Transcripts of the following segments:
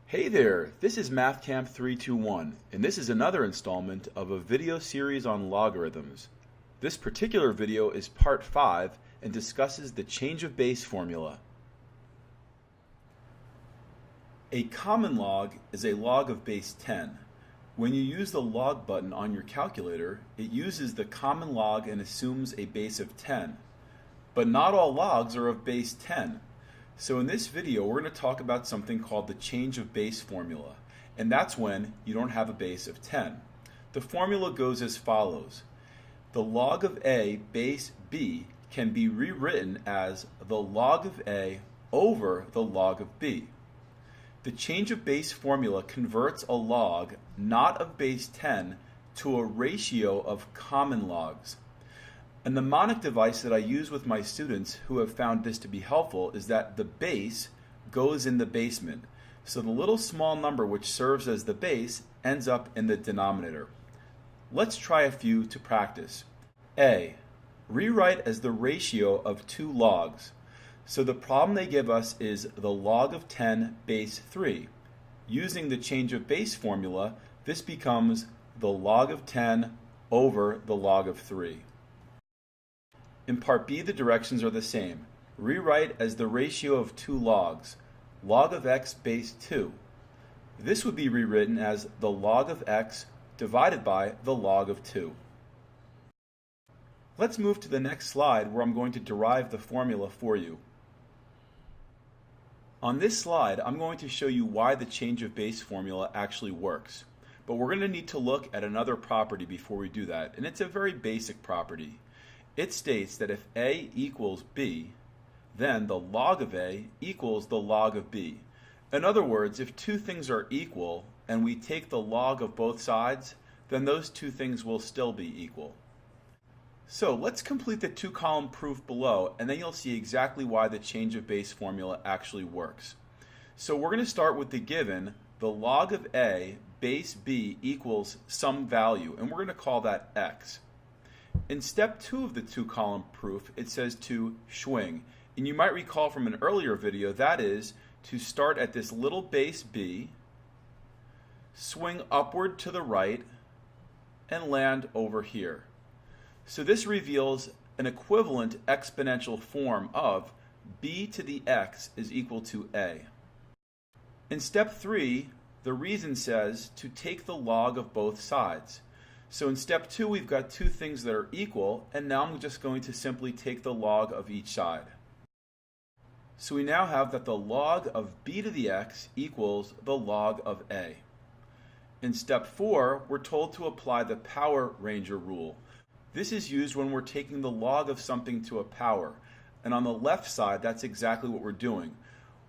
Hey there, this is Mathcamp321, and this is another installment of a video series on logarithms. This particular video is part 5 and discusses the change of base formula. A common log is a log of base 10. When you use the log button on your calculator, it uses the common log and assumes a base of 10. But not all logs are of base 10. So in this video, we're going to talk about something called the change of base formula, and that's when you don't have a base of 10. The formula goes as follows. The log of a base b can be rewritten as the log of a over the log of b. The change of base formula converts a log not of base 10 to a ratio of common logs. A mnemonic device that I use with my students who have found this to be helpful is that the base goes in the basement. So the little small number which serves as the base ends up in the denominator. Let's try a few to practice. A. Rewrite as the ratio of two logs. So the problem they give us is the log of 10 base 3. Using the change of base formula, this becomes the log of 10 over the log of 3. In part B, the directions are the same. Rewrite as the ratio of two logs, log of x base 2. This would be rewritten as the log of x divided by the log of 2. Let's move to the next slide where I'm going to derive the formula for you. On this slide, I'm going to show you why the change of base formula actually works. But we're going to need to look at another property before we do that, and it's a very basic property. It states that if a equals b, then the log of a equals the log of b. In other words, if two things are equal and we take the log of both sides, then those two things will still be equal. So let's complete the two-column proof below, and then you'll see exactly why the change of base formula actually works. So we're going to start with the given, the log of a base b equals some value, and we're going to call that x. In step 2 of the two-column proof, it says to swing. And you might recall from an earlier video, that is to start at this little base b, swing upward to the right, and land over here. So this reveals an equivalent exponential form of b to the x is equal to a. In step 3, the reason says to take the log of both sides. So in step 2, we've got two things that are equal, and now I'm just going to simply take the log of each side. So we now have that the log of b to the x equals the log of a. In step 4, we're told to apply the Power Ranger rule. This is used when we're taking the log of something to a power. And on the left side, that's exactly what we're doing.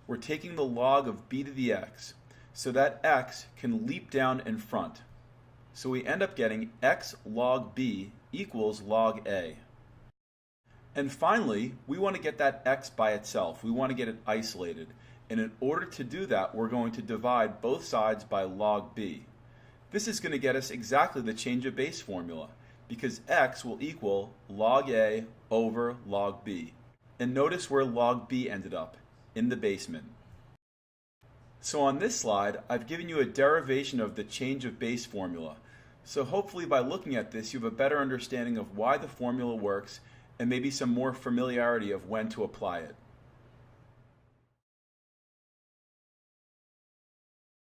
We're taking the log of b to the x, so that x can leap down in front. So we end up getting x log b equals log a. And finally, we want to get that x by itself. We want to get it isolated. And in order to do that, we're going to divide both sides by log b. This is going to get us exactly the change of base formula, because x will equal log a over log b. And notice where log b ended up, in the basement. So on this slide, I've given you a derivation of the change of base formula. So hopefully by looking at this, you have a better understanding of why the formula works and maybe some more familiarity of when to apply it.